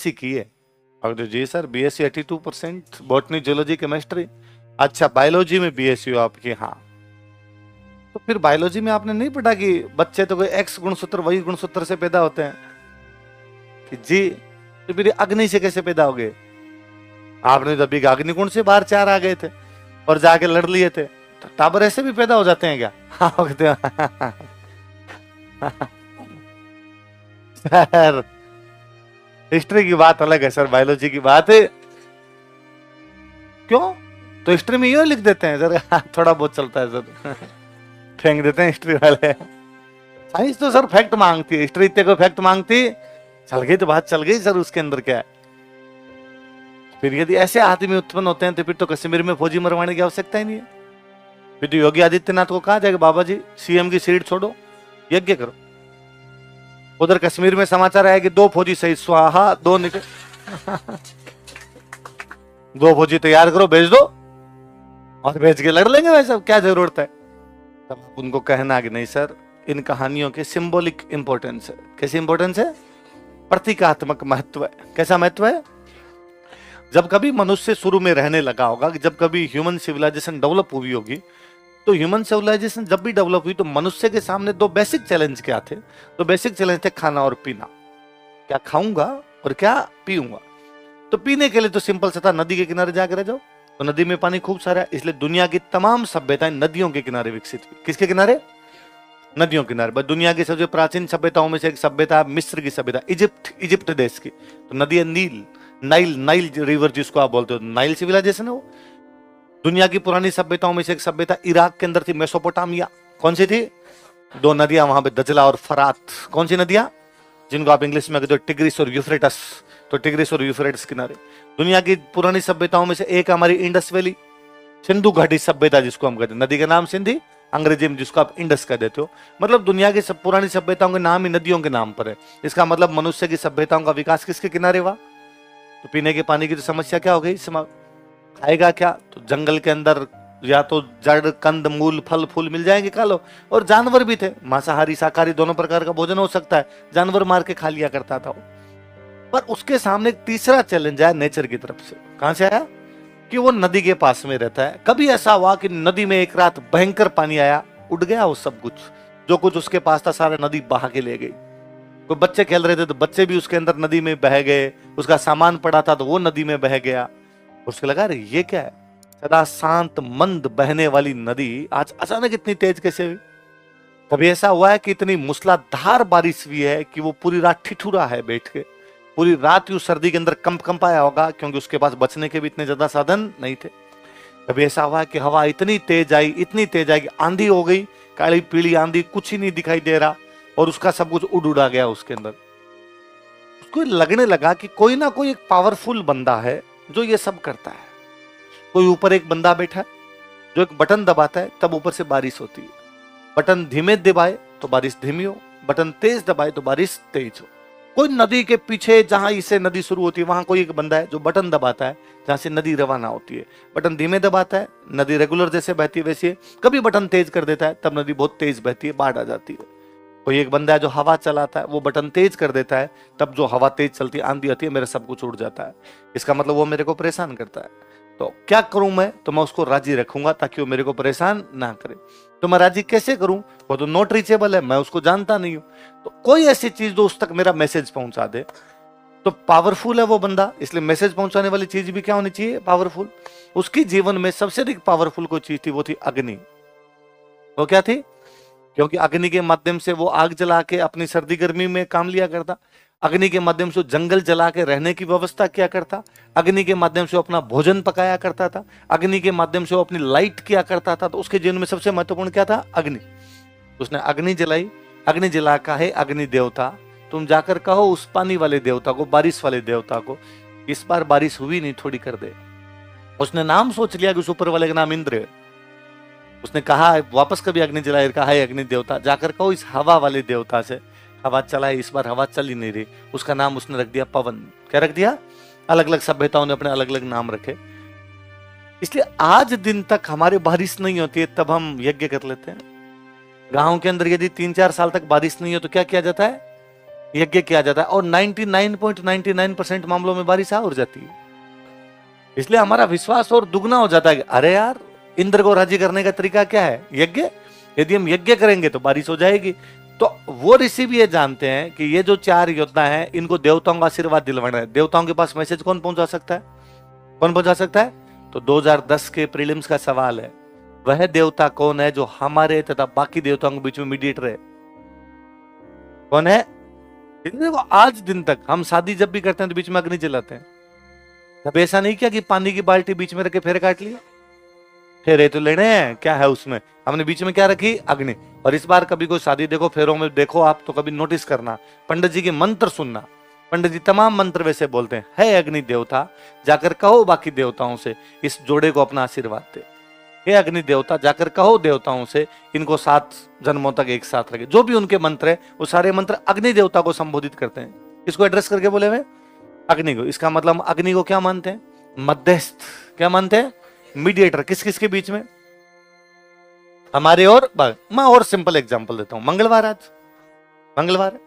BSc की है? और ji sir BSc 82%, botany zoology chemistry. अच्छा बायोलॉजी में बीएससी हो आपकी? हाँ। तो फिर बायोलॉजी में आपने नहीं पढ़ा कि बच्चे तो कोई एक्स गुणसूत्र वही गुणसूत्र से पैदा होते हैं? कि जी तो फिर अग्नि से कैसे पैदा हो गए? आपने तो अभी अग्निकुंड से बाहर 4 आ गए थे और जाके लड़ लिए थे, तो टाबर ऐसे भी पैदा हो जाते हैं क्या? हाँ कहते हैं सर हिस्ट्री की बात अलग है सर, बायोलॉजी की बात है। क्यों? तो हिस्ट्री में ये लिख देते हैं सर थोड़ा बहुत चलता है सर फेंक देते हैं हिस्ट्री वाले। साइंस तो सर फैक्ट मांगती है, हिस्ट्री इतने को फैक्ट मांगती, चल गई तो बात चल गई सर, उसके अंदर क्या है? फिर यदि ऐसे आदमी उत्पन्न होते हैं तो फिर तो कश्मीर में फौजी मरवाने की आवश्यकता ही नहीं है। फिर तो योगी आदित्यनाथ को कहा जाएगा बाबा जी सीएम की सीट छोड़ो, यज्ञ करो। उधर कश्मीर में समाचार आया कि 2 फौजी सही स्वाहा, 2 निकल 2 फौजी तैयार करो भेज दो और भेज के लड़ लेंगे वैसे, क्या जरूरत है? तब उनको कहना कि नहीं सर इन कहानियों के सिंबॉलिक इंपॉर्टेंस है। कैसी इंपॉर्टेंस है? प्रतीकात्मक महत्व है। कैसा महत्व है? जब कभी मनुष्य शुरू में रहने लगा होगा, कि जब कभी ह्यूमन सिविलाइजेशन डेवलप हुई होगी, तो ह्यूमन सिविलाइजेशन जब भी डेवलप हुई तो मनुष्य के सामने 2 बेसिक चैलेंज क्या थे? तो बेसिक चैलेंज थे खाना और पीना। क्या खाऊंगा और क्या पीऊंगा? तो पीने के लिए तो सिंपल सा था, नदी के किनारे जाकर रह जाओ, तो नदी में पानी खूब सारा है, इसलिए दुनिया की तमाम सभ्यताएं नदियों के किनारे विकसित हुई। किसके किनारे? नदियों के किनारे। दुनिया की सबसे प्राचीन सभ्यताओं में से एक सभ्यता मिस्र की सभ्यता, इजिप्ट देश की। तो नदी है नील, नाइल रिवर जिसको आप बोलते हो, नाइल सिविलाइजेशन है वो। दुनिया की पुरानी सभ्यताओं में से एक सभ्यता इराक के अंदर थी, मेसोपोटामिया। कौन सी थी? 2 नदियां वहां पे, दजला और फरात। कौन सी नदियां? जिनको आप इंग्लिश में कहते हो टिग्रिस और यूफ्रेटस। तो टिग्रिस और यूफ्रेटस किनारे। दुनिया की पुरानी सभ्यताओं में से एक हमारी इंडस वैली, सिंधु घाटी सभ्यता जिसको हम कहते हैं। नदी का नाम सिंधी, अंग्रेजी में जिसको आप इंडस कह देते हो। मतलब दुनिया की सब पुरानी सभ्यताओं के नाम ही नदियों के नाम पर है। इसका मतलब मनुष्य की सभ्यताओं का विकास किसके किनारे हुआ? तो पीने के पानी की तो समस्या क्या हो गई? खाएगा क्या? तो जंगल के अंदर या तो जड़ कंद मूल फल फूल मिल जाएंगे, खा लो। और जानवर भी थे, मांसाहारी शाकाहारी दोनों प्रकार का भोजन हो सकता है, जानवर मार के खा लिया करता था वो। पर उसके सामने एक तीसरा चैलेंज आया नेचर की तरफ से। कहां से आया? कि वो नदी के पास में रहता है। कभी ऐसा हुआ कि नदी में एक रात भयंकर पानी आया, उड़ गया वो सब कुछ, जो कुछ उसके पास था सारा नदी बहा के ले गई। कोई बच्चे खेल रहे थे तो बच्चे भी उसके अंदर नदी में बह गए, उसका सामान पड़ा था तो वो नदी में बह गया। उसको लगा अरे ये क्या है, सदा शांत मंद बहने वाली नदी आज अचानक इतनी तेज कैसे हुई? कभी ऐसा हुआ है कि इतनी मूसलाधार बारिश हुई है कि वो पूरी रात ठिठुरा है बैठ के, पूरी रात ही उस सर्दी के अंदर कंप आया होगा, क्योंकि उसके पास बचने के भी इतने ज्यादा साधन नहीं थे। कभी ऐसा हुआ है कि हवा इतनी तेज आई कि आंधी हो गई, काली पीली आंधी, कुछ ही नहीं दिखाई दे रहा और उसका सब कुछ उड़ा गया उसके अंदर। उसको लगने लगा कि कोई ना कोई एक पावरफुल बंदा है जो ये सब करता है। कोई ऊपर एक बंदा बैठा है जो एक बटन दबाता है तब ऊपर से बारिश होती है। बटन धीमे दबाए तो बारिश धीमी हो, बटन तेज दबाए तो बारिश तेज हो। कोई नदी के पीछे जहां इससे नदी शुरू होती है वहां कोई एक बंदा है जो बटन दबाता है जहां से नदी रवाना होती है। बटन धीमे दबाता है, नदी रेगुलर जैसे बहती है वैसे। कभी बटन तेज कर देता है तब नदी बहुत तेज बहती है, बाढ़ आ जाती है। कोई एक बंदा है जो हवा चलाता है, वो बटन तेज कर देता है तब जो हवा तेज चलती है, आंधी आती है, मेरा सब कुछ उड़ जाता है। इसका मतलब वो मेरे को परेशान करता है। तो क्या करूं मैं? तो मैं उसको राजी रखूंगा ताकि वो मेरे को परेशान ना करे। तो मैं राजी कैसे करूं? वो तो नॉट रीचेबल है, मैं उसको जानता नहीं हूं। तो कोई ऐसी चीज जो उस तक मेरा मैसेज पहुंचा दे। तो पावरफुल है वो बंदा, इसलिए मैसेज पहुंचाने वाली चीज भी क्या होनी चाहिए? पावरफुल। उसकी जीवन में सबसे अधिक पावरफुल कोई चीज थी, वो थी अग्नि। वो क्या थी? क्योंकि अग्नि के माध्यम से वो आग जला के अपनी सर्दी गर्मी में काम लिया करता, अग्नि के माध्यम से जंगल जला के रहने की व्यवस्था किया करता, अग्नि के माध्यम से वो अपना भोजन पकाया करता था, अग्नि के माध्यम से वो अपनी लाइट किया करता था। तो उसके जीवन में सबसे महत्वपूर्ण क्या था? अग्नि। उसने अग्नि जलाई। अग्नि जला का है अग्नि देवता, तुम जाकर कहो उस पानी वाले देवता को, बारिश वाले देवता को, इस बार बारिश हुई नहीं, थोड़ी कर दे। उसने नाम सोच लिया कि उस ऊपर वाले का नाम इंद्र है। उसने कहा वापस कभी अग्नि जलाए, कहा है अग्नि देवता, जाकर कहो इस हवा वाले देवता से हवा चलाए, इस बार हवा चल ही नहीं रही। उसका नाम उसने रख दिया पवन। क्या रख दिया? अलग अलग सभ्यताओं ने अपने अलग अलग नाम रखे। इसलिए आज दिन तक हमारे बारिश नहीं होती है तब हम यज्ञ कर लेते हैं। गांव के अंदर यदि 3-4 साल तक बारिश नहीं हो तो क्या किया जाता है? यज्ञ किया जाता है और 99.99% मामलों में बारिश आ और जाती है। इसलिए हमारा विश्वास और दुगना हो जाता है कि अरे यार, इंद्र को राजी करने का तरीका क्या है? यज्ञ। यदि हम यज्ञ करेंगे तो बारिश हो जाएगी। तो वो ऋषि भी ये जानते हैं कि ये जो 4 योद्धा हैं, इनको देवताओं का आशीर्वाद दिलवाना है। देवताओं के पास मैसेज कौन पहुंचा सकता है? कौन पहुंचा सकता है? तो 2010 के प्रीलिम्स का सवाल है, वह देवता कौन है जो हमारे तथा बाकी देवताओं के बीच में मीडिएटर है? कौन है? देखो, आज दिन तक हम शादी जब भी करते हैं तो बीच में अग्नि जलाते हैं। कभी ऐसा नहीं किया कि पानी की बाल्टी बीच में रख के फेरे काट लिया? फेरे तो लेने हैं, क्या है उसमें? हमने बीच में क्या रखी? अग्नि। और इस बार कभी कोई शादी देखो, फेरों में देखो आप, तो कभी नोटिस करना, पंडित जी के मंत्र सुनना। पंडित जी तमाम मंत्र वैसे बोलते हैं, हे अग्नि देवता, जाकर कहो बाकी देवताओं से इस जोड़े को अपना आशीर्वाद दे। हे अग्नि देवता, जाकर कहो देवताओं से इनको 7 जन्मों तक एक साथ रखे। जो भी उनके मंत्र है, वो सारे मंत्र अग्नि देवता को संबोधित करते हैं। इसको एड्रेस करके बोले हुए अग्नि को। इसका मतलब हम अग्नि को क्या मानते हैं? मध्यस्थ। क्या मानते हैं? मीडिएटर। किस किस के बीच में? हमारे और मैं और सिंपल एग्जांपल देता हूं। मंगलवार, आज मंगलवार है,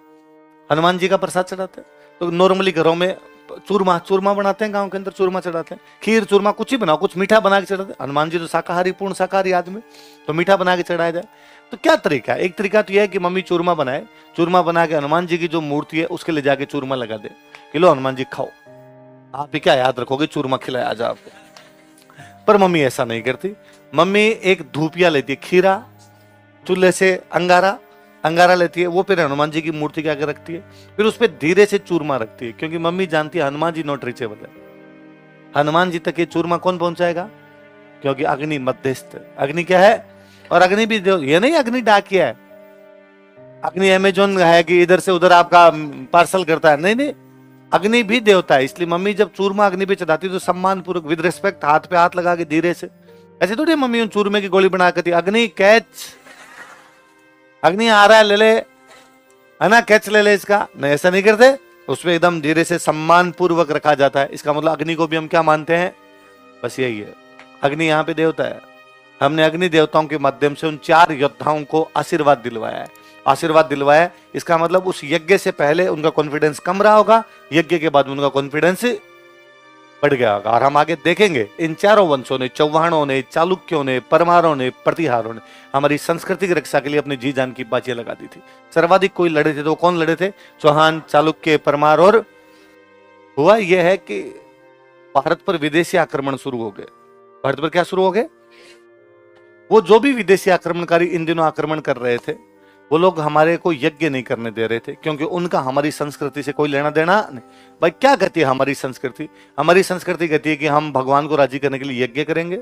हनुमान जी का प्रसाद चढ़ाते हैं। तो नॉर्मली घरों में चूरमा बनाते हैं, गांव के अंदर चूरमा चढ़ाते हैं, खीर चूरमा कुछ ही बनाओ, कुछ मीठा बना के चढ़ाते हैं। हनुमान जी तो शाकाहारी, पूर्ण शाकाहारी आदमी, तो मीठा बना के चढ़ाया जाए। तो क्या तरीका है? एक तरीका तो यह है कि मम्मी चूरमा बनाए, चूरमा बना के हनुमान जी की जो मूर्ति है उसके ले जाके चूरमा लगा दे कि लो हनुमान जी खाओ। आप भी क्या याद रखोगे, चूरमा खिलाया आज आपको। पर मम्मी ऐसा नहीं करती। मम्मी एक धूपिया लेती है, खीरा, चूल्हे से अंगारा लेती है, वो फिर हनुमान जी की मूर्ति के आगे रखती है, फिर उस पर धीरे से चूरमा रखती है, क्योंकि मम्मी जानती है हनुमान जी नॉट रीचेबल है। हनुमान जी तक ये चूरमा कौन पहुंचाएगा? क्योंकि अग्नि मध्यस्थ। अग्नि क्या है? और अग्नि भी ये नहीं अग्नि डाकिया है, अग्नि अमेजोन है कि इधर से उधर आपका पार्सल करता है, नहीं नहीं, अग्नि भी देवता है। इसलिए मम्मी जब चूरमा अग्नि पे चढ़ाती तो सम्मान पूर्वक, विद रिस्पेक्ट, हाथ पे हाथ लगा के धीरे से। ऐसे थोड़ी मम्मी उन चूरमे की गोली बना करती, अग्नि कैच, अग्नि आ रहा है ले ले, है ना, कैच ले ले इसका, नहीं ऐसा नहीं करते। उसमें एकदम धीरे से सम्मान पूर्वक रखा जाता है। इसका मतलब अग्नि को भी हम क्या मानते हैं? बस यही है, अग्नि यहाँ पे देवता है। हमने अग्नि देवताओं के माध्यम से उन 4 योद्धाओं को आशीर्वाद दिलवाया है। आशीर्वाद दिलवाया, इसका मतलब उस यज्ञ से पहले उनका कॉन्फिडेंस कम रहा होगा, यज्ञ के बाद उनका कॉन्फिडेंस बढ़ गया होगा। और हम आगे देखेंगे इन 4 वंशों ने, चौहानों ने, चालुक्यों ने, परमारों ने, प्रतिहारों ने हमारी संस्कृति की रक्षा के लिए अपनी जी जान की बाजियां लगा दी थी। सर्वाधिक कोई लड़े थे तो कौन लड़े थे? चौहान, चालुक्य, परमार। और हुआ यह है कि भारत पर विदेशी आक्रमण शुरू हो गए। भारत पर क्या शुरू हो गए? वो जो भी विदेशी आक्रमणकारी इन दिनों आक्रमण कर रहे थे, वो लोग हमारे को यज्ञ नहीं करने दे रहे थे, क्योंकि उनका हमारी संस्कृति से कोई लेना देना नहीं। भाई क्या कहती है हमारी संस्कृति? हमारी संस्कृति कहती है कि हम भगवान को राजी करने के लिए यज्ञ करेंगे,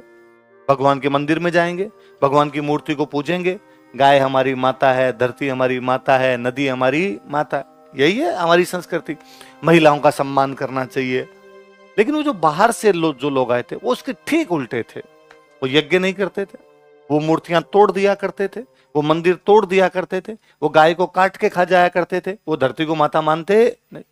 भगवान के मंदिर में जाएंगे, भगवान की मूर्ति को पूजेंगे, गाय हमारी माता है, धरती हमारी माता है, नदी हमारी माता है। यही है हमारी संस्कृति। महिलाओं का सम्मान करना चाहिए। लेकिन वो जो बाहर से जो लोग आए थे वो उसके ठीक उल्टे थे। वो यज्ञ नहीं करते थे, वो मूर्तियां तोड़ दिया करते थे, वो मंदिर तोड़ दिया करते थे, वो गाय को काट के खा जाया करते थे, वो धरती को माता मानते नहीं।